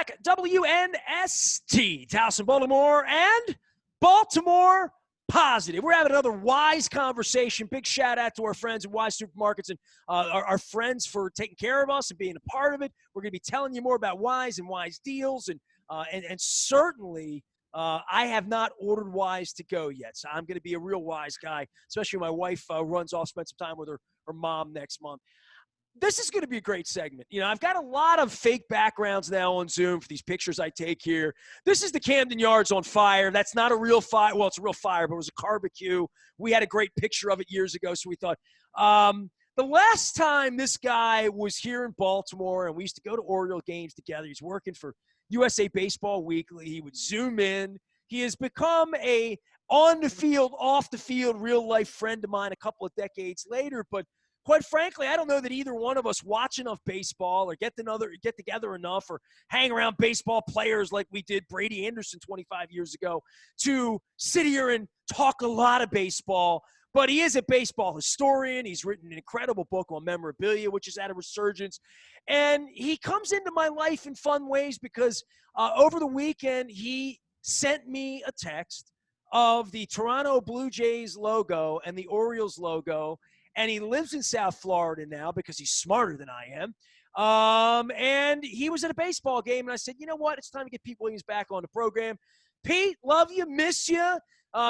back. WNST, Towson, Baltimore, and Baltimore Positive. We're having another wise conversation. Big shout out to our friends at Wise Supermarkets and our friends for taking care of us and being a part of it. We're going to be telling you more about Wise and Wise deals, and certainly I have not ordered Wise to go yet. So I'm going to be a real Wise guy, especially when my wife runs off, spend some time with her mom next month. This is going to be a great segment. You know, I've got a lot of fake backgrounds now on Zoom for these pictures I take here. This is the Camden Yards on fire. That's not a real fire. Well, it's a real fire, but it was a barbecue. We had a great picture of it years ago, so we thought, the last time this guy was here in Baltimore, and we used to go to Oriole games together, he's working for USA Baseball Weekly. He would Zoom in. He has become a on-the-field, off-the-field, real-life friend of mine a couple of decades later, but quite frankly, I don't know that either one of us watch enough baseball or get together enough or hang around baseball players like we did Brady Anderson 25 years ago to sit here and talk a lot of baseball. But he is a baseball historian. He's written an incredible book on memorabilia, which is at a resurgence. And he comes into my life in fun ways because over the weekend, he sent me a text of the Toronto Blue Jays logo and the Orioles logo. And he lives in South Florida now because he's smarter than I am. And he was at a baseball game, and I said, you know what? It's time to get Pete Williams back on the program. Pete, love you, miss you.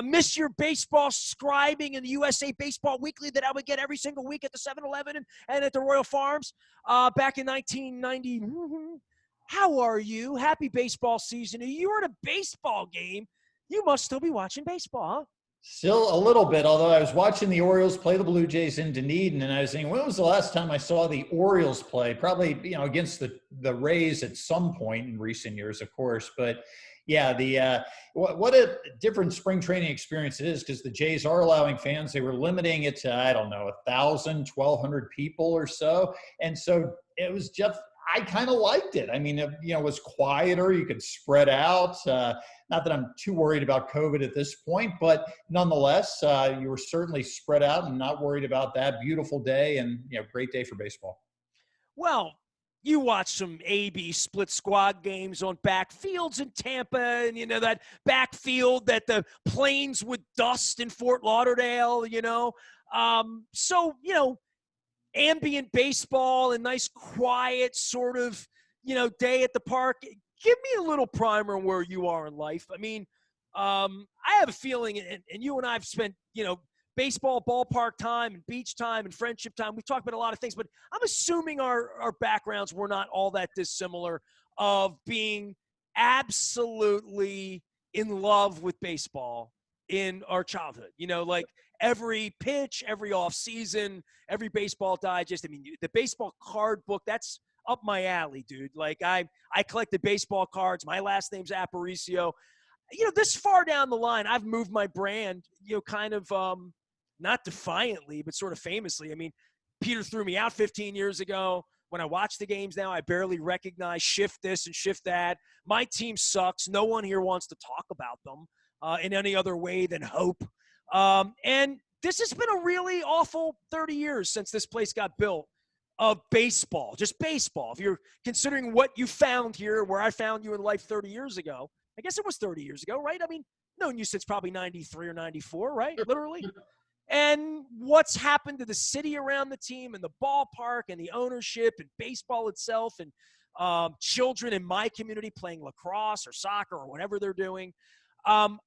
Miss your baseball scribing in the USA Baseball Weekly that I would get every single week at the 7-Eleven and at the Royal Farms back in 1990. How are you? Happy baseball season. You were at a baseball game. You must still be watching baseball, huh? Still a little bit, although I was watching the Orioles play the Blue Jays in Dunedin, and I was thinking, when was the last time I saw the Orioles play? Probably, against the Rays at some point in recent years, of course. But yeah, what a different spring training experience it is, because the Jays are allowing fans. They were limiting it to, 1,000, 1,200 people or so. And so it was just, I kind of liked it. I mean, it was quieter. You could spread out. Not that I'm too worried about COVID at this point, but nonetheless, you were certainly spread out and not worried about that. Beautiful day and, great day for baseball. Well, you watch some AB split squad games on backfields in Tampa, and, that backfield that the planes would dust in Fort Lauderdale, So, ambient baseball and nice, quiet sort of, day at the park. Give me a little primer on where you are in life. I mean, I have a feeling, and you and I have spent, baseball ballpark time and beach time and friendship time. We've talked about a lot of things, but I'm assuming our backgrounds were not all that dissimilar of being absolutely in love with baseball in our childhood. Like every pitch, every off season, every baseball digest. I mean, the baseball card book, that's up my alley, dude. Like I collected baseball cards. My last name's Aparicio. This far down the line, I've moved my brand, kind of not defiantly, but sort of famously. I mean, Peter threw me out 15 years ago. When I watch the games now, I barely recognize shift this and shift that. My team sucks. No one here wants to talk about them in any other way than hope. And this has been a really awful 30 years since this place got built. Of baseball, just baseball. If you're considering what you found here, where I found you in life 30 years ago, I guess it was 30 years ago, right? I mean, known you since probably 93 or 94, right? Literally. And what's happened to the city around the team and the ballpark and the ownership and baseball itself and children in my community playing lacrosse or soccer or whatever they're doing. I'm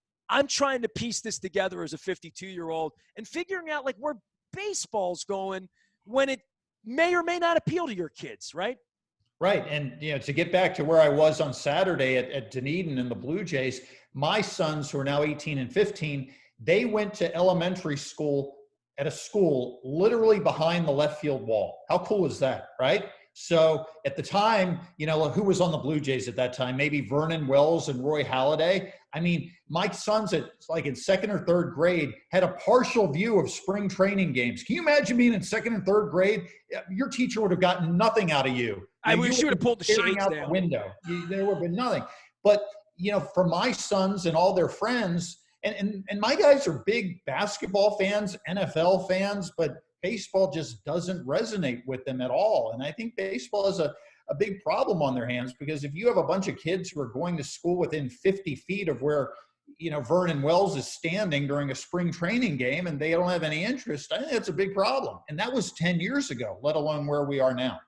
trying to piece this together as a 52-year-old and figuring out like where baseball's going when it may or may not appeal to your kids, right? Right. And, to get back to where I was on Saturday at Dunedin and the Blue Jays, my sons, who are now 18 and 15, they went to elementary school at a school literally behind the left field wall. How cool is that, right? So at the time, who was on the Blue Jays at that time? Maybe Vernon Wells and Roy Halladay. I mean, my sons in second or third grade had a partial view of spring training games. Can you imagine being in second and third grade? Your teacher would have gotten nothing out of you. I wish you would have pulled the shades out down. The window. There would have been nothing. But, for my sons and all their friends, and my guys are big basketball fans, NFL fans, but baseball just doesn't resonate with them at all. And I think baseball is a a big problem on their hands, because if you have a bunch of kids who are going to school within 50 feet of where, Vernon Wells is standing during a spring training game and they don't have any interest, I think that's a big problem. And that was 10 years ago, let alone where we are now.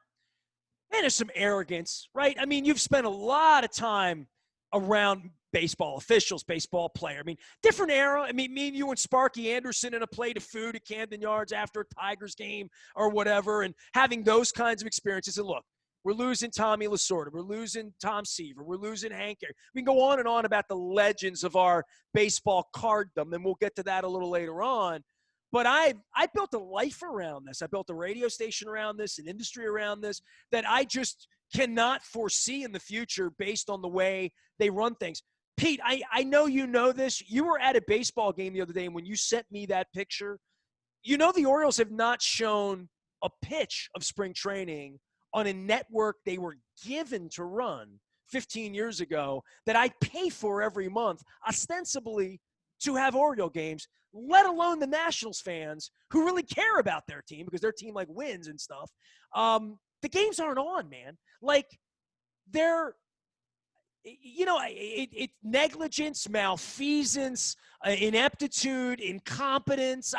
And there's some arrogance, right? I mean, you've spent a lot of time around baseball officials, baseball player. I mean, different era. I mean, me and you and Sparky Anderson in a plate of food at Camden Yards after a Tigers game or whatever, and having those kinds of experiences. And look, we're losing Tommy Lasorda. We're losing Tom Seaver. We're losing Hank. We can go on and on about the legends of our baseball carddom, and we'll get to that a little later on. But I built a life around this. I built a radio station around this, an industry around this, that I just cannot foresee in the future based on the way they run things. Pete, I know you know this. You were at a baseball game the other day, and when you sent me that picture, the Orioles have not shown a pitch of spring training on a network they were given to run 15 years ago that I pay for every month, ostensibly to have Oriole games, let alone the Nationals fans who really care about their team because their team wins and stuff. The games aren't on, man. They're, negligence, malfeasance, ineptitude, incompetence,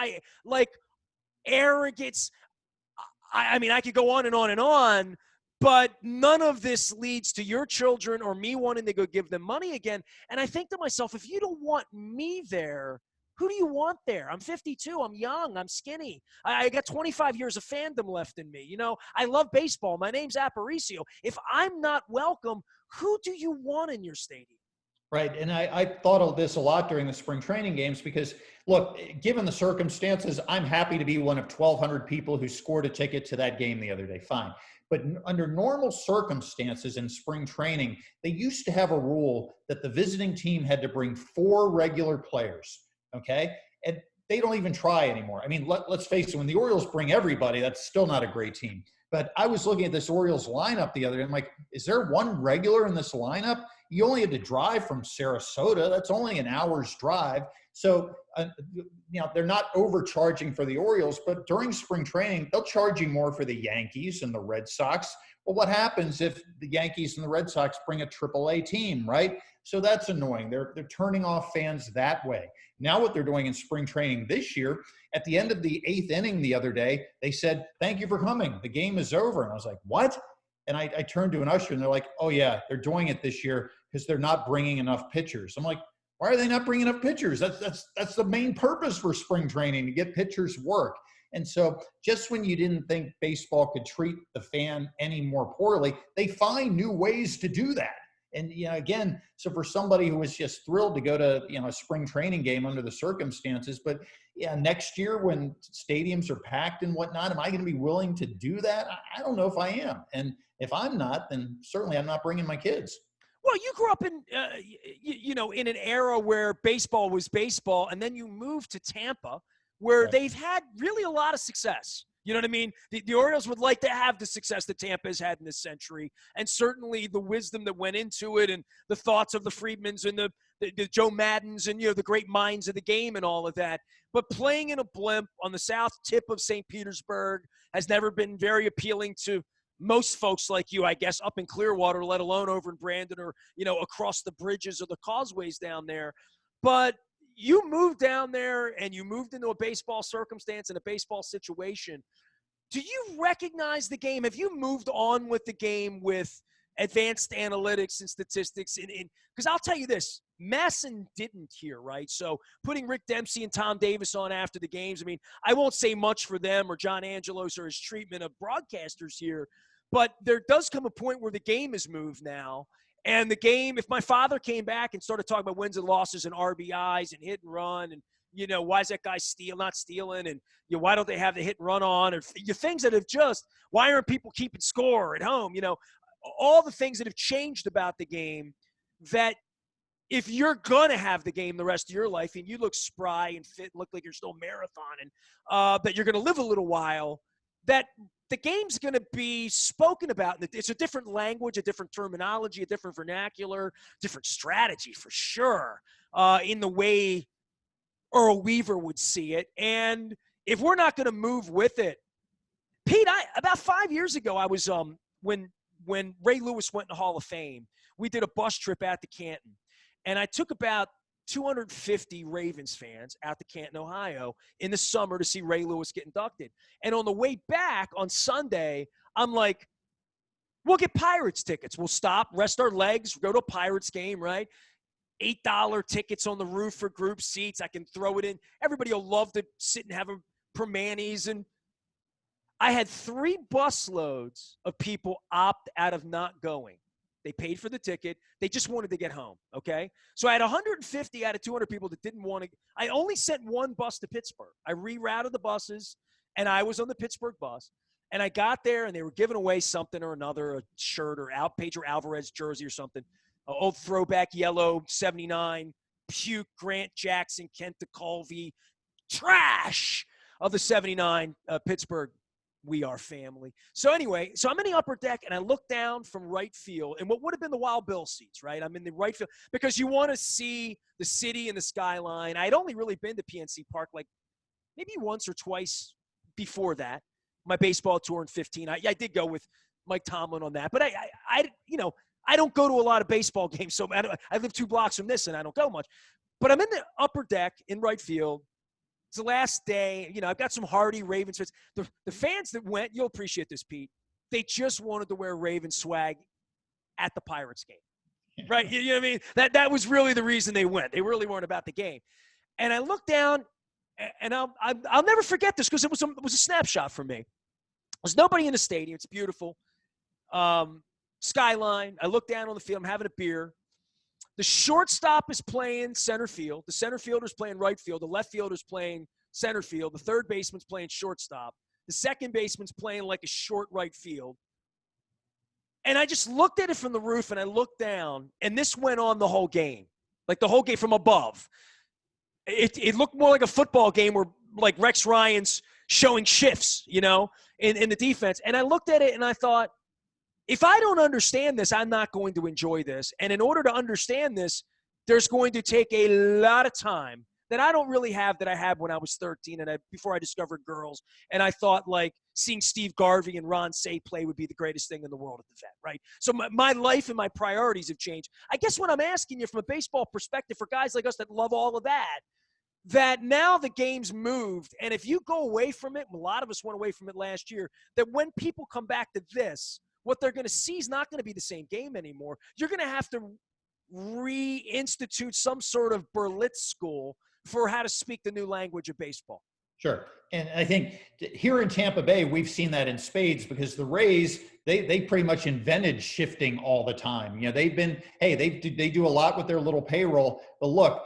arrogance. I mean, I could go on and on and on, but none of this leads to your children or me wanting to go give them money again. And I think to myself, if you don't want me there, who do you want there? I'm 52. I'm young. I'm skinny. I got 25 years of fandom left in me. I love baseball. My name's Aparicio. If I'm not welcome, who do you want in your stadium? Right. And I thought of this a lot during the spring training games because, look, given the circumstances, I'm happy to be one of 1,200 people who scored a ticket to that game the other day. Fine. But under normal circumstances in spring training, they used to have a rule that the visiting team had to bring 4 regular players. Okay. And they don't even try anymore. I mean, let's face it, when the Orioles bring everybody, that's still not a great team. But I was looking at this Orioles lineup the other day. I'm like, is there one regular in this lineup? You only had to drive from Sarasota. That's only an hour's drive. So, they're not overcharging for the Orioles, but during spring training, they'll charge you more for the Yankees and the Red Sox. Well, what happens if the Yankees and the Red Sox bring a AAA team, right? So that's annoying. They're turning off fans that way. Now what they're doing in spring training this year, at the end of the 8th inning the other day, they said, "Thank you for coming. The game is over." And I was like, "What?" And I turned to an usher and they're like, "Oh yeah, they're doing it this year because they're not bringing enough pitchers." I'm like, "Why are they not bringing enough pitchers? That's the main purpose for spring training, to get pitchers work." And so just when you didn't think baseball could treat the fan any more poorly, they find new ways to do that. And, again, so for somebody who was just thrilled to go to, a spring training game under the circumstances, but next year when stadiums are packed and whatnot, am I going to be willing to do that? I don't know if I am. And if I'm not, then certainly I'm not bringing my kids. Well, you grew up in, in an era where baseball was baseball, and then you moved to Tampa, where they've had really a lot of success. You know what I mean? The Orioles would like to have the success that Tampa has had in this century, and certainly the wisdom that went into it, and the thoughts of the Friedmans and the Joe Maddens and the great minds of the game and all of that. But playing in a blimp on the south tip of St. Petersburg has never been very appealing to most folks like you, I guess, up in Clearwater, let alone over in Brandon or across the bridges or the causeways down there. But you moved down there and you moved into a baseball circumstance and a baseball situation. Do you recognize the game? Have you moved on with the game with advanced analytics and statistics? Because I'll tell you this, Masson didn't here, right? So putting Rick Dempsey and Tom Davis on after the games, I mean, I won't say much for them or John Angelos or his treatment of broadcasters here, but there does come a point where the game is moved now. And the game, if my father came back and started talking about wins and losses and RBIs and hit and run and, why is that guy not stealing? And, why don't they have the hit and run on? Or things that have why aren't people keeping score at home? All the things that have changed about the game that if you're going to have the game the rest of your life and you look spry and fit, look like you're still marathoning, that you're going to live a little while, that the game's going to be spoken about. It's a different language, a different terminology, a different vernacular, different strategy for sure, in the way Earl Weaver would see it. And if we're not going to move with it, Pete, about 5 years ago, I was when when Ray Lewis went in the Hall of Fame, we did a bus trip out to Canton. And I took about 250 Ravens fans out to Canton, Ohio in the summer to see Ray Lewis get inducted. And on the way back on Sunday, I'm like, we'll get Pirates tickets. We'll stop, rest our legs, go to a Pirates game, right? $8 tickets on the roof for group seats. I can throw it in. Everybody will love to sit and have a Permanis. And I had 3 busloads of people opt out of not going. They paid for the ticket. They just wanted to get home, okay? So I had 150 out of 200 people that didn't want to. I only sent 1 bus to Pittsburgh. I rerouted the buses, and I was on the Pittsburgh bus. And I got there, and they were giving away something or another, a shirt or Pedro Alvarez jersey or something, an old throwback yellow 79, puke, Grant Jackson, Kent DeColvey, trash of the 79 Pittsburgh We Are family. So anyway, so I'm in the upper deck, and I look down from right field, and what would have been the Wild Bill seats, right? I'm in the right field because you want to see the city and the skyline. I'd only really been to PNC Park like maybe once or twice before that. My baseball tour in 15. I did go with Mike Tomlin on that, but I don't go to a lot of baseball games, so I live 2 blocks from this, and I don't go much. But I'm in the upper deck in right field. It's the last day. I've got some hardy Ravens fans. The fans that went, you'll appreciate this, Pete, they just wanted to wear Ravens swag at the Pirates game, right? You know what I mean? That was really the reason they went. They really weren't about the game. And I looked down, and I'll never forget this because it was a snapshot for me. There's nobody in the stadium. It's beautiful. Skyline. I look down on the field. I'm having a beer. The shortstop is playing center field. The center fielder's playing right field. The left fielder's playing center field. The third baseman's playing shortstop. The second baseman's playing like a short right field. And I just looked at it from the roof, and I looked down, and this went on the whole game, like the whole game from above. It looked more like a football game where, like, Rex Ryan's showing shifts, in the defense. And I looked at it, and I thought, if I don't understand this, I'm not going to enjoy this. And in order to understand this, there's going to take a lot of time that I don't really have that I had when I was 13 and before I discovered girls. And I thought, like, seeing Steve Garvey and Ron Say play would be the greatest thing in the world at the vet, right? So my life and my priorities have changed. I guess what I'm asking you from a baseball perspective for guys like us that love all of that now the game's moved. And if you go away from it, a lot of us went away from it last year, that when people come back to this, what they're going to see is not going to be the same game anymore. You're going to have to reinstitute some sort of Berlitz school for how to speak the new language of baseball. Sure. And I think here in Tampa Bay, we've seen that in spades because the Rays, they pretty much invented shifting all the time. They do a lot with their little payroll. But look,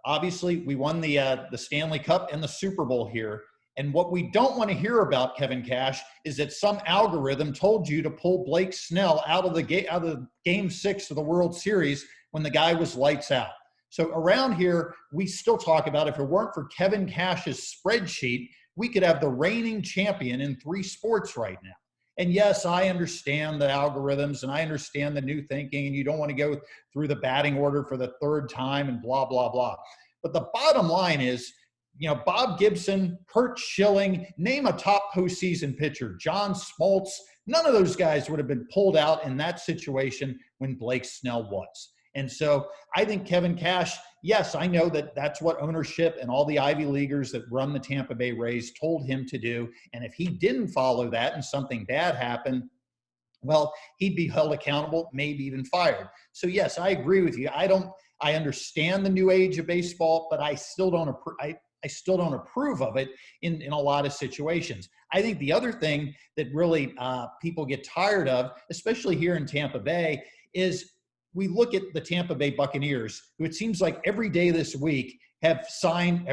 obviously we won the Stanley Cup and the Super Bowl here. And what we don't want to hear about, Kevin Cash, is that some algorithm told you to pull Blake Snell out of Game 6 of the World Series when the guy was lights out. So around here, we still talk about if it weren't for Kevin Cash's spreadsheet, we could have the reigning champion in 3 sports right now. And yes, I understand the algorithms and I understand the new thinking, and you don't want to go through the batting order for the 3rd time and blah, blah, blah. But the bottom line is, Bob Gibson, Kurt Schilling, name a top postseason pitcher, John Smoltz, none of those guys would have been pulled out in that situation when Blake Snell was. And so I think Kevin Cash, yes, I know that that's what ownership and all the Ivy Leaguers that run the Tampa Bay Rays told him to do. And if he didn't follow that and something bad happened, well, he'd be held accountable, maybe even fired. So yes, I agree with you. I understand the new age of baseball, but I still don't approve of it in a lot of situations. I think the other thing that really people get tired of, especially here in Tampa Bay, is we look at the Tampa Bay Buccaneers, who it seems like every day this week have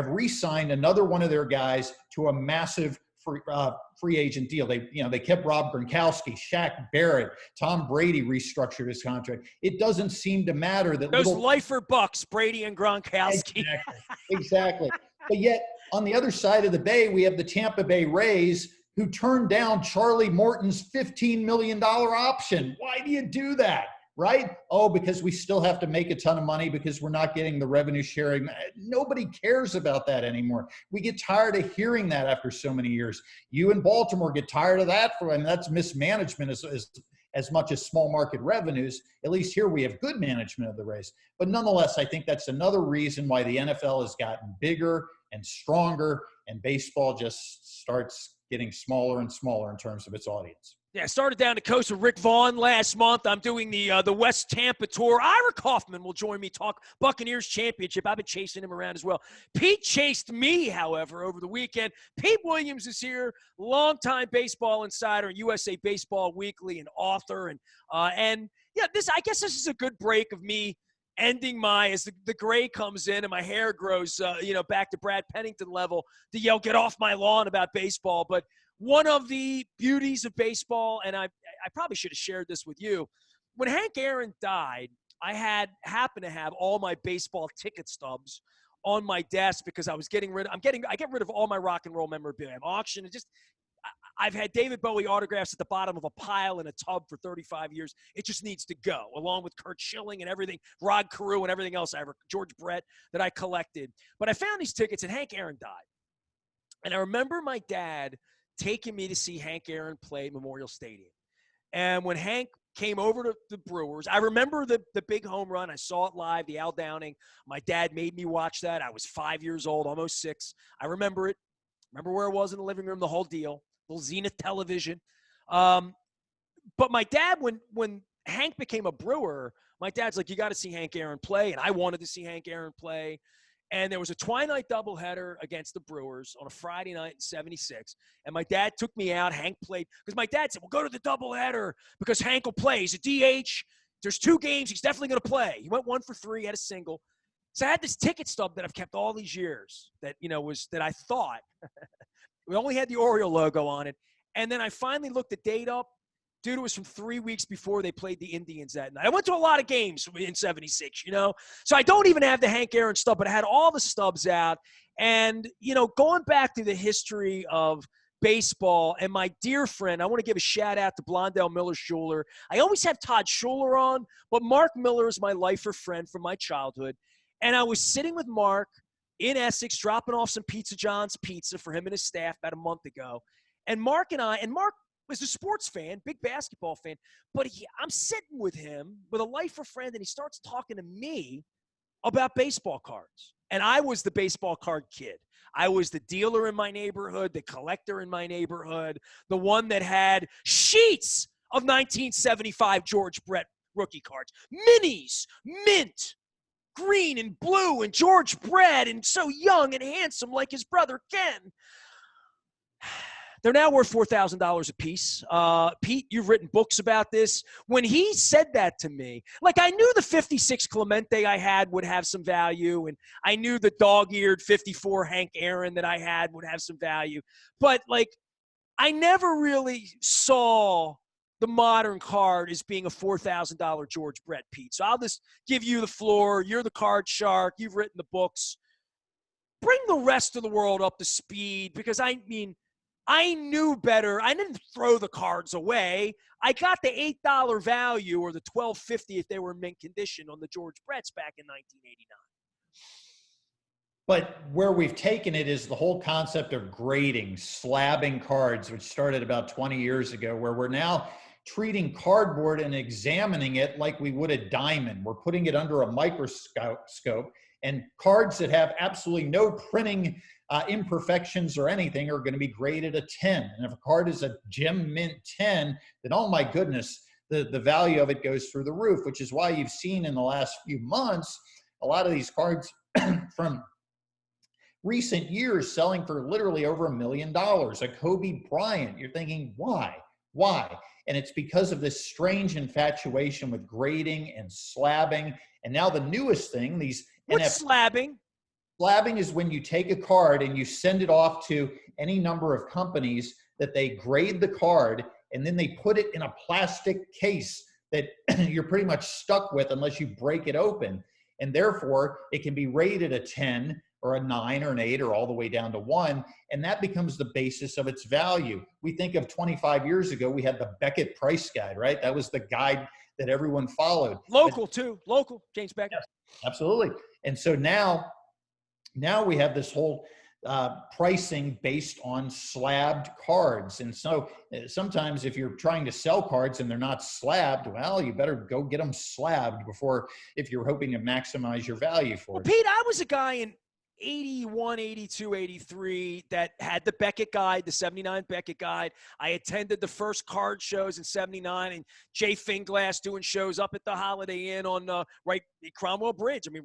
re-signed another one of their guys to a massive free agent deal. They kept Rob Gronkowski, Shaq Barrett, Tom Brady restructured his contract. It doesn't seem to matter that those lifer bucks, Brady and Gronkowski. Exactly. But yet, on the other side of the bay, we have the Tampa Bay Rays, who turned down Charlie Morton's $15 million option. Why do you do that, right? Oh, because we still have to make a ton of money because we're not getting the revenue sharing. Nobody cares about that anymore. We get tired of hearing that after so many years. You in Baltimore get tired of that. That's mismanagement as much as small market revenues. At least here we have good management of the race. But nonetheless, I think that's another reason why the NFL has gotten bigger and stronger, and baseball just starts getting smaller and smaller in terms of its audience. Yeah, I started down the coast with Rick Vaughn last month. I'm doing the West Tampa tour. Ira Kaufman will join me, talk Buccaneers championship. I've been chasing him around as well. Pete chased me, however, over the weekend. Pete Williams is here, longtime baseball insider and USA Baseball Weekly and author. And yeah, I guess this is a good break of me ending as the gray comes in and my hair grows, back to Brad Pennington level to yell, "Get off my lawn" about baseball. But one of the beauties of baseball, and I probably should have shared this with you, when Hank Aaron died, I happened to have all my baseball ticket stubs on my desk because I get rid of all my rock and roll memorabilia. I'm auctioning. I've had David Bowie autographs at the bottom of a pile in a tub for 35 years. It just needs to go, along with Kurt Schilling and everything, Rod Carew and everything else, George Brett that I collected. But I found these tickets, and Hank Aaron died. And I remember my dad taking me to see Hank Aaron play at Memorial Stadium. And when Hank came over to the Brewers, I remember the big home run. I saw it live, the Al Downing. My dad made me watch that. I was 5 years old, almost 6. I remember it. Remember where I was in the living room, the whole deal. Little Zenith television. But my dad, when Hank became a Brewer, my dad's like, "You got to see Hank Aaron play." And I wanted to see Hank Aaron play. And there was a twilight doubleheader against the Brewers on a Friday night in '76. And my dad took me out. Hank played. Because my dad said, "Well, go to the doubleheader because Hank will play. He's a DH. There's 2 games. He's definitely going to play." He went 1 for 3, had a single. So I had this ticket stub that I've kept all these years that I thought we only had the Oriole logo on it. And then I finally looked the date up. Dude, it was from 3 weeks before they played the Indians that night. I went to a lot of games in '76, So I don't even have the Hank Aaron stub, but I had all the stubs out. And, going back to the history of baseball and my dear friend, I want to give a shout out to Blondell Miller-Schuler. I always have Todd Schuler on, but Mark Miller is my lifer friend from my childhood. And I was sitting with Mark in Essex, dropping off some Pizza John's pizza for him and his staff about a month ago. And Mark was a sports fan, big basketball fan, but I'm sitting with him with a lifer friend, and he starts talking to me about baseball cards. And I was the baseball card kid. I was the dealer in my neighborhood, the collector in my neighborhood, the one that had sheets of 1975 George Brett rookie cards, minis, mint, green and blue, and George Brett, and so young and handsome like his brother Ken. They're now worth $4,000 a piece. Pete, you've written books about this. When he said that to me, I knew the 56 Clemente I had would have some value, and I knew the dog-eared 54 Hank Aaron that I had would have some value. But, I never really saw the modern card as being a $4,000 George Brett, Pete. So I'll just give you the floor. You're the card shark. You've written the books. Bring the rest of the world up to speed, because I knew better. I didn't throw the cards away. I got the $8 value, or the $12.50 if they were in mint condition, on the George Bretts back in 1989. But where we've taken it is the whole concept of grading, slabbing cards, which started about 20 years ago, where we're now treating cardboard and examining it like we would a diamond. We're putting it under a microscope, and cards that have absolutely no printing imperfections or anything are going to be graded a 10. And if a card is a gem mint 10, then oh my goodness, the value of it goes through the roof, which is why you've seen in the last few months a lot of these cards from recent years selling for literally over $1 million. A Kobe Bryant, you're thinking, why? And it's because of this strange infatuation with grading and slabbing. And now the newest thing, these What's slabbing? Slabbing is when you take a card and you send it off to any number of companies that they grade the card, and then they put it in a plastic case that you're pretty much stuck with unless you break it open. And therefore, it can be rated a 10 or a 9 or an 8 or all the way down to 1, and that becomes the basis of its value. We think of 25 years ago, we had the Beckett Price Guide, right? That was the guide that everyone followed. Local, James Beckett. Yes, absolutely. And so now we have this whole pricing based on slabbed cards. And so sometimes if you're trying to sell cards and they're not slabbed, well, you better go get them slabbed before, if you're hoping to maximize your value for Well, it. Pete, I was a guy in 81, 82, 83 that had the Beckett Guide, the 79 Beckett Guide. I attended the first card shows in 79 and Jay Finglass doing shows up at the Holiday Inn on right Cromwell Bridge. I mean,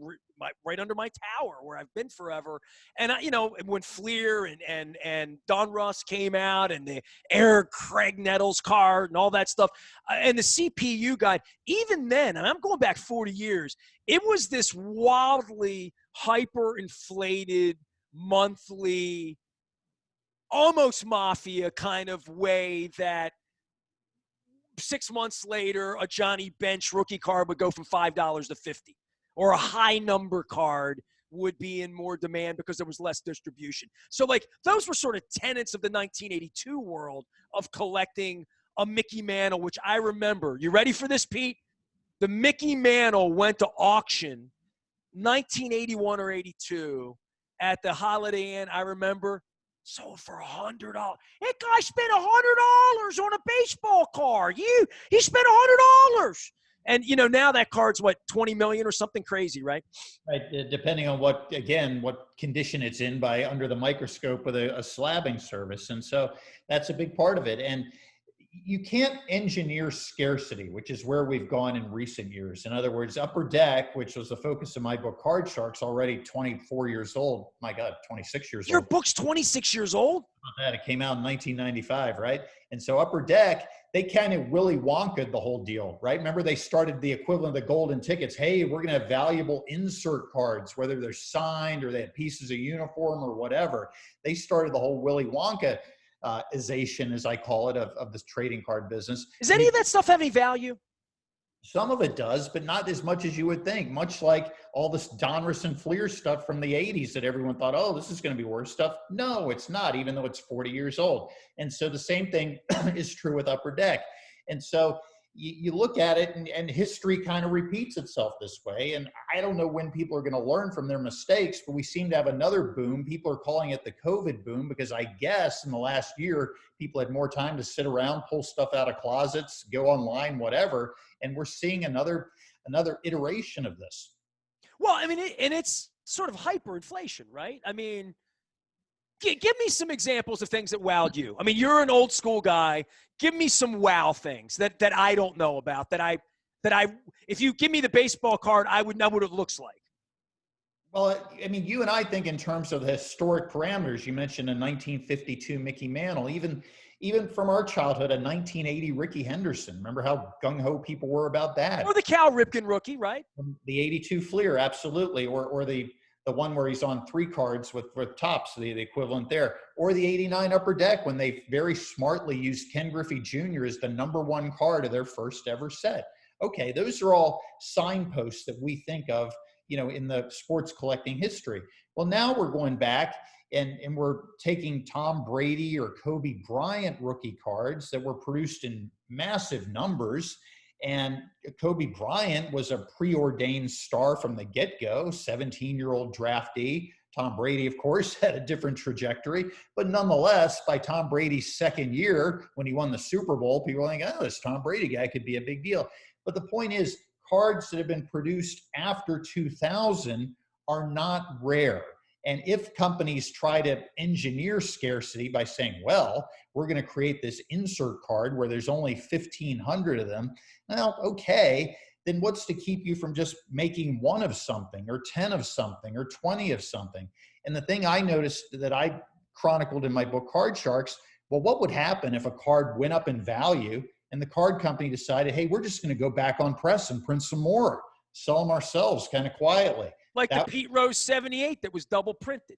right under my tower where I've been forever. And, when Fleer and Don Russ came out and the Eric Craig Nettles card and all that stuff and the CPU Guide, even then, and I'm going back 40 years, it was this wildly hyper-inflated, monthly, almost mafia kind of way that 6 months later, a Johnny Bench rookie card would go from $5 to $50, or a high number card would be in more demand because there was less distribution. So, those were sort of tenets of the 1982 world of collecting a Mickey Mantle, which I remember. You ready for this, Pete? The Mickey Mantle went to auction 1981 or 82 at the Holiday Inn. I remember, sold for $100. That guy spent $100 on a baseball card. He spent $100. And now that card's what, 20 million or something crazy, right? Right. Depending on what condition it's in by under the microscope with a slabbing service. And so that's a big part of it. And you can't engineer scarcity, which is where we've gone in recent years. In other words, Upper Deck, which was the focus of my book, Card Sharks, already 24 years old. My God, 26 years old. Your book's 26 years old? It came out in 1995, right? And so Upper Deck, they kind of Willy Wonka'd the whole deal, right? Remember, they started the equivalent of the golden tickets. Hey, we're going to have valuable insert cards, whether they're signed or they have pieces of uniform or whatever. They started the whole Willy Wonka ization, as I call it, of this trading card business. Does any of that stuff have any value? Some of it does, but not as much as you would think. Much like all this Donruss and Fleer stuff from the 80s that everyone thought, oh, this is going to be worth stuff. No, it's not, even though it's 40 years old. And so the same thing is true with Upper Deck. And so you look at it, and history kind of repeats itself this way. And I don't know when people are going to learn from their mistakes, but we seem to have another boom. People are calling it the COVID boom because I guess in the last year, people had more time to sit around, pull stuff out of closets, go online, whatever. And we're seeing another iteration of this. Well, I mean, and it's sort of hyperinflation, right? I mean, give me some examples of things that wowed you. I mean, you're an old school guy. Give me some wow things that I don't know about, that I if you give me the baseball card, I would know what it looks like. Well, I mean, you and I think in terms of the historic parameters. You mentioned a 1952 Mickey Mantle, even from our childhood, a 1980 Ricky Henderson. Remember how gung-ho people were about that? Or the Cal Ripken rookie, right? The 82 Fleer, absolutely. Or the one where he's on 3 cards with tops, the equivalent there. Or the 89 Upper Deck, when they very smartly used Ken Griffey Jr. as the #1 card of their first ever set. Okay, those are all signposts that we think of, in the sports collecting history. Well, now we're going back and we're taking Tom Brady or Kobe Bryant rookie cards that were produced in massive numbers. And Kobe Bryant was a preordained star from the get-go, 17-year-old draftee. Tom Brady, of course, had a different trajectory. But nonetheless, by Tom Brady's second year, when he won the Super Bowl, people were like, oh, this Tom Brady guy could be a big deal. But the point is, cards that have been produced after 2000 are not rare. And if companies try to engineer scarcity by saying, well, we're going to create this insert card where there's only 1,500 of them, well, okay, then what's to keep you from just making 1 of something or 10 of something or 20 of something? And the thing I noticed that I chronicled in my book, Card Sharks, well, what would happen if a card went up in value and the card company decided, hey, we're just going to go back on press and print some more, sell them ourselves kind of quietly? Like the Pete Rose 78 that was double printed.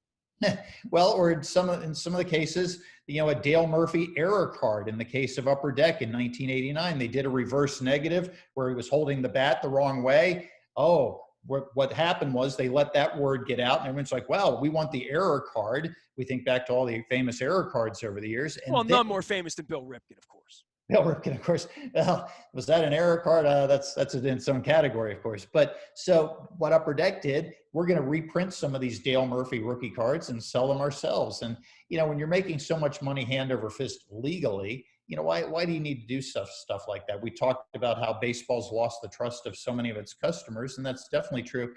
Well, or in some of the cases, a Dale Murphy error card. In the case of Upper Deck in 1989, they did a reverse negative where he was holding the bat the wrong way. Oh, what happened was they let that word get out, and everyone's like, well, we want the error card. We think back to all the famous error cards over the years. And well, none more famous than Bill Ripken, of course. Bill Ripken, of course. Well, was that an error card? That's in its own category, of course. But so what Upper Deck did, we're going to reprint some of these Dale Murphy rookie cards and sell them ourselves. And when you're making so much money hand over fist legally, why do you need to do stuff like that? We talked about how baseball's lost the trust of so many of its customers, and that's definitely true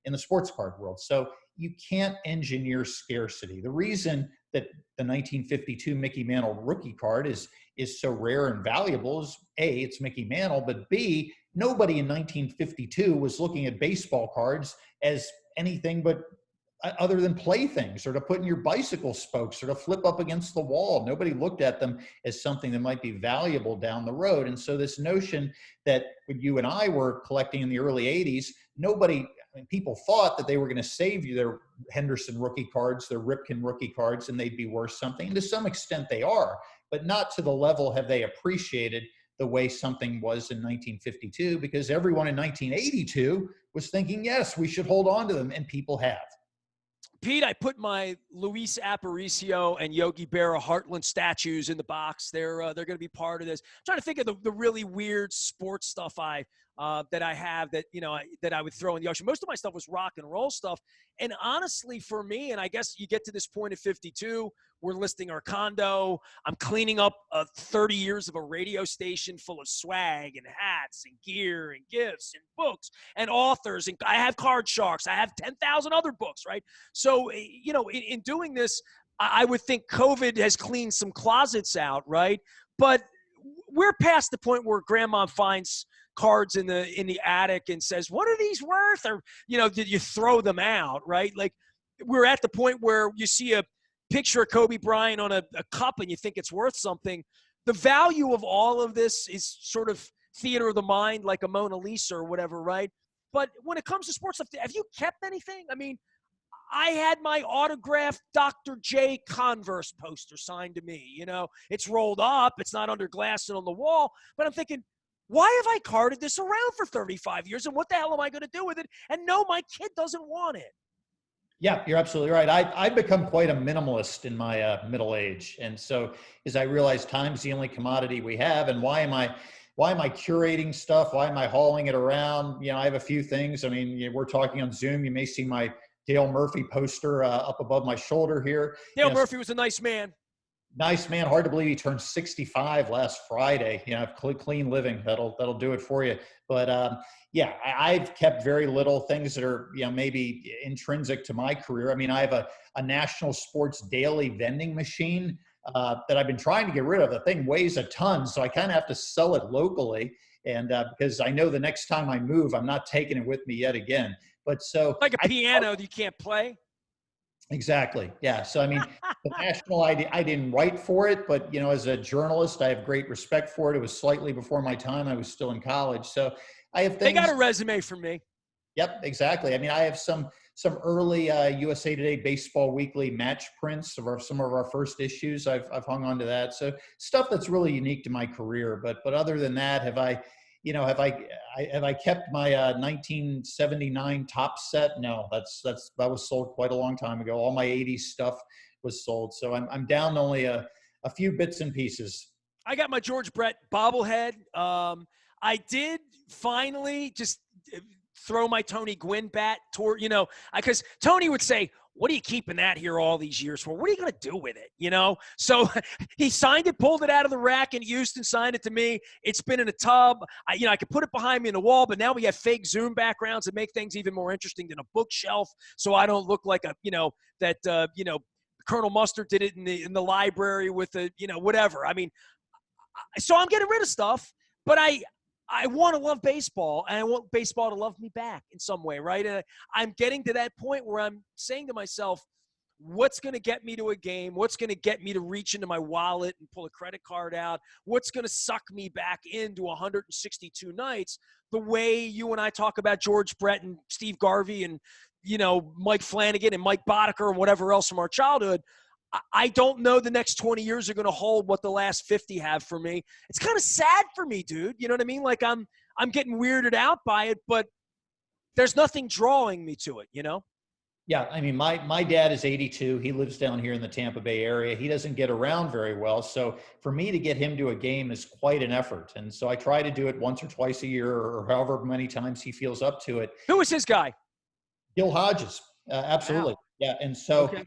in the sports card world. So you can't engineer scarcity. The reason that the 1952 Mickey Mantle rookie card is so rare and valuable is A, it's Mickey Mantle, but B, nobody in 1952 was looking at baseball cards as anything but other than playthings or to put in your bicycle spokes or to flip up against the wall. Nobody looked at them as something that might be valuable down the road. And so this notion that when you and I were collecting in the early 80s, people thought that they were going to save you their Henderson rookie cards, their Ripken rookie cards, and they'd be worth something. And to some extent they are, but not to the level have they appreciated the way something was in 1952, because everyone in 1982 was thinking, yes, we should hold on to them, and people have. Pete, I put my Luis Aparicio and Yogi Berra Heartland statues in the box. They're going to be part of this. I'm trying to think of the really weird sports stuff that I have that that I would throw in the ocean. Most of my stuff was rock and roll stuff. And honestly, for me, and I guess you get to this point at 52, we're listing our condo. I'm cleaning up 30 years of a radio station full of swag and hats and gear and gifts and books and authors. And I have Card Sharks. I have 10,000 other books, right? So, in doing this, I would think COVID has cleaned some closets out, right? But we're past the point where grandma finds cards in the attic and says, what are these worth? Or, did you throw them out, right? Like, we're at the point where you see a picture of Kobe Bryant on a cup and you think it's worth something. The value of all of this is sort of theater of the mind, like a Mona Lisa or whatever, right? But when it comes to sports stuff, have you kept anything? I mean, I had my autographed Dr. J Converse poster signed to me. It's rolled up. It's not under glass and on the wall. But I'm thinking, why have I carted this around for 35 years? And what the hell am I going to do with it? And no, my kid doesn't want it. Yeah, you're absolutely right. I've become quite a minimalist in my middle age. And so as I realized time's the only commodity we have, and why am I curating stuff? Why am I hauling it around? I have a few things. I mean, we're talking on Zoom. You may see my Dale Murphy poster up above my shoulder here. Dale Murphy was a nice man. Nice man. Hard to believe he turned 65 last Friday. Clean living. That'll do it for you. But I've kept very little things that are maybe intrinsic to my career. I mean, I have a National Sports Daily vending machine that I've been trying to get rid of. The thing weighs a ton, so I kind of have to sell it locally. And because I know the next time I move, I'm not taking it with me yet again. But so like a piano that you can't play. Exactly. Yeah. So, I mean, the National, I didn't write for it, but, as a journalist, I have great respect for it. It was slightly before my time. I was still in college. So I have things. They got a resume from me. Yep, exactly. I mean, I have some early USA Today Baseball Weekly match prints of some of our first issues. I've hung on to that. So stuff that's really unique to my career. But other than that, have I kept my 1979 top set? No, that was sold quite a long time ago. All my 80s stuff was sold. So I'm down only a few bits and pieces. I got my George Brett bobblehead. I did finally just throw my Tony Gwynn bat toward, because Tony would say, what are you keeping that here all these years for? What are you going to do with it? So he signed it, pulled it out of the rack in Houston, signed it to me. It's been in a tub. I could put it behind me in the wall, but now we have fake Zoom backgrounds that make things even more interesting than a bookshelf. So I don't look like Colonel Mustard did it in the library with whatever. I mean, so I'm getting rid of stuff, but I want to love baseball, and I want baseball to love me back in some way, right? And I'm getting to that point where I'm saying to myself, what's going to get me to a game? What's going to get me to reach into my wallet and pull a credit card out? What's going to suck me back into 162 nights? The way you and I talk about George Brett and Steve Garvey and, Mike Flanagan and Mike Boddicker and whatever else from our childhood. I don't know the next 20 years are going to hold what the last 50 have for me. It's kind of sad for me, dude. You know what I mean? Like I'm getting weirded out by it, but there's nothing drawing me to it, Yeah, I mean, my dad is 82. He lives down here in the Tampa Bay area. He doesn't get around very well. So for me to get him to a game is quite an effort. And so I try to do it once or twice a year or however many times he feels up to it. Who was his guy? Gil Hodges, absolutely. Wow. Yeah, and so Okay.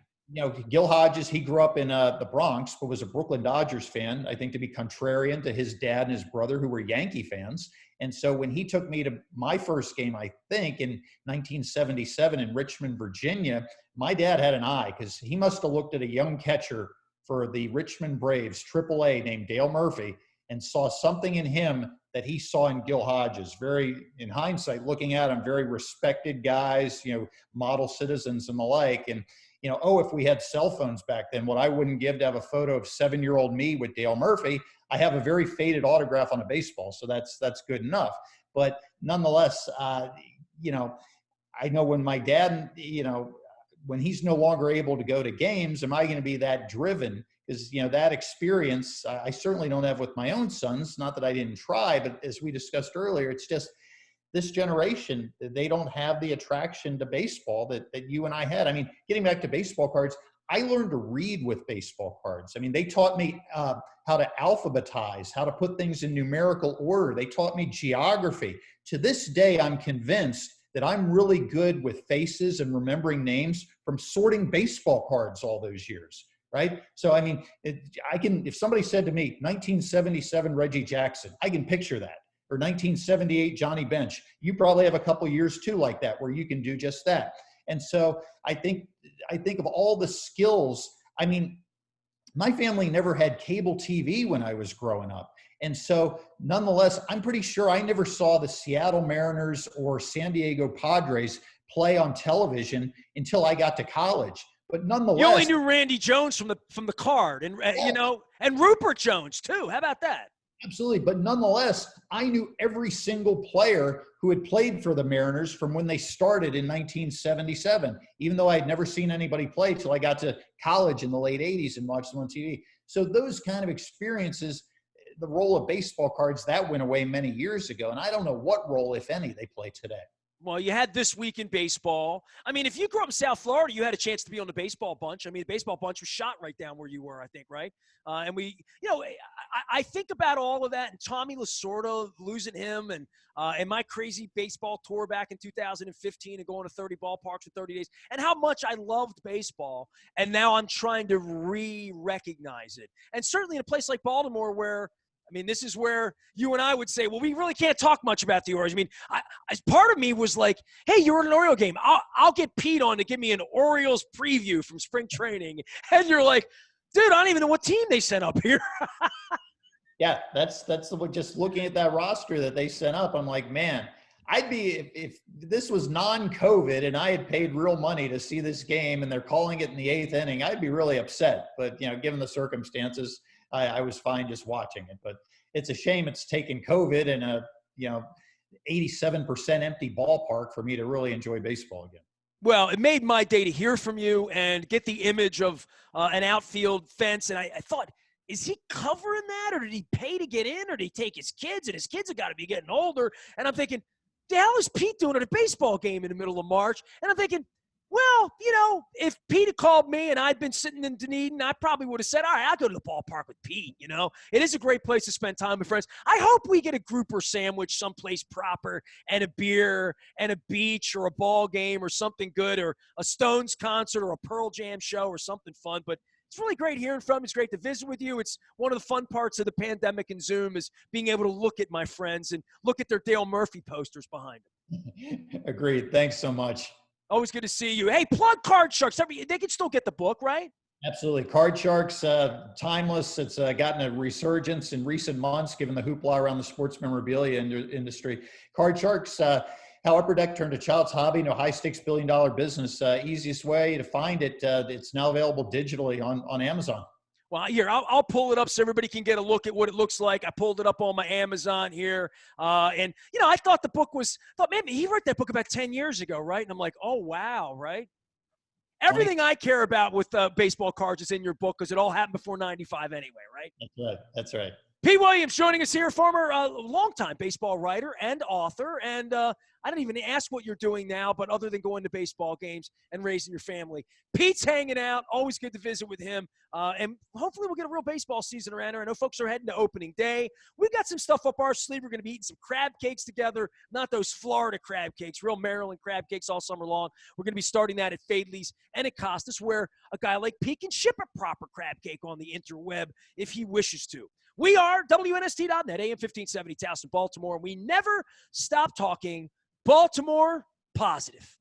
Gil Hodges, he grew up in the Bronx, but was a Brooklyn Dodgers fan. I think to be contrarian to his dad and his brother, who were Yankee fans. And so when he took me to my first game, I think in 1977 in Richmond, Virginia, my dad had an eye because he must have looked at a young catcher for the Richmond Braves, AAA, named Dale Murphy, and saw something in him that he saw in Gil Hodges. Very, in hindsight, looking at him, very respected guys, model citizens and the like. And if we had cell phones back then, what I wouldn't give to have a photo of 7-year-old me with Dale Murphy. I have a very faded autograph on a baseball, so that's good enough. But nonetheless, I know when my dad, when he's no longer able to go to games, am I going to be that driven? Because that experience I certainly don't have with my own sons. Not that I didn't try, but as we discussed earlier, it's just this generation, they don't have the attraction to baseball that you and I had. I mean, getting back to baseball cards, I learned to read with baseball cards. I mean, they taught me how to alphabetize, how to put things in numerical order. They taught me geography. To this day, I'm convinced that I'm really good with faces and remembering names from sorting baseball cards all those years, right? So, I mean, if somebody said to me, 1977 Reggie Jackson, I can picture that. Or 1978 Johnny Bench. You probably have a couple years too like that where you can do just that. And so I think of all the skills. I mean, my family never had cable TV when I was growing up. And so nonetheless, I'm pretty sure I never saw the Seattle Mariners or San Diego Padres play on television until I got to college. But nonetheless, You only knew Randy Jones from the card, and and Rupert Jones too. How about that? Absolutely. But nonetheless, I knew every single player who had played for the Mariners from when they started in 1977, even though I had never seen anybody play till I got to college in the late 80s and watched them on TV. So those kind of experiences, the role of baseball cards, that went away many years ago. And I don't know what role, if any, they play today. Well, you had This Week in Baseball. I mean, if you grew up in South Florida, you had a chance to be on the baseball bunch. I mean, the baseball bunch was shot right down where you were, I think, right? And I think about all of that and Tommy Lasorda, losing him, and my crazy baseball tour back in 2015 and going to 30 ballparks in 30 days, and how much I loved baseball. And now I'm trying to re-recognize it. And certainly in a place like Baltimore where, I mean, this is where you and I would say, well, we really can't talk much about the Orioles. I mean, part of me was like, hey, you're at an Oriole game. I'll get Pete on to give me an Orioles preview from spring training. And you're like, dude, I don't even know what team they sent up here. Yeah, that's just looking at that roster that they sent up. I'm like, man, I'd be, if this was non-COVID and I had paid real money to see this game and they're calling it in the 8th inning, I'd be really upset. But, given the circumstances, I was fine just watching it. But it's a shame it's taken COVID and a 87% empty ballpark for me to really enjoy baseball again. Well, it made my day to hear from you and get the image of an outfield fence. And I thought, is he covering that, or did he pay to get in, or did he take his kids? And his kids have got to be getting older. And I'm thinking, the hell is Pete doing at a baseball game in the middle of March? And I'm thinking, well, if Pete had called me and I'd been sitting in Dunedin, I probably would have said, all right, I'll go to the ballpark with Pete. It is a great place to spend time with friends. I hope we get a grouper sandwich someplace proper and a beer and a beach or a ball game or something good, or a Stones concert or a Pearl Jam show or something fun. But it's really great hearing from you. It's great to visit with you. It's one of the fun parts of the pandemic and Zoom is being able to look at my friends and look at their Dale Murphy posters behind them. Agreed. Thanks so much. Always good to see you. Hey, plug Card Sharks. They can still get the book, right? Absolutely. Card Sharks, timeless. It's gotten a resurgence in recent months, given the hoopla around the sports memorabilia industry. Card Sharks, how Upper Deck turned a child's hobby into a high-stakes billion-dollar business. Easiest way to find it, it's now available digitally on Amazon. Well, here, I'll pull it up so everybody can get a look at what it looks like. I pulled it up on my Amazon here. And, I thought man, he wrote that book about 10 years ago, right? And I'm like, oh, wow, right? Everything I care about with baseball cards is in your book because it all happened before 95 anyway, right? That's right. Pete Williams joining us here, former longtime baseball writer and author. And I didn't even ask what you're doing now, but other than going to baseball games and raising your family. Pete's hanging out. Always good to visit with him. And hopefully we'll get a real baseball season around here. I know folks are heading to opening day. We've got some stuff up our sleeve. We're going to be eating some crab cakes together, not those Florida crab cakes, real Maryland crab cakes all summer long. We're going to be starting that at Fadley's and at Costas, where a guy like Pete can ship a proper crab cake on the interweb if he wishes to. We are WNST.net, AM 1570, Towson, Baltimore, and we never stop talking Baltimore positive.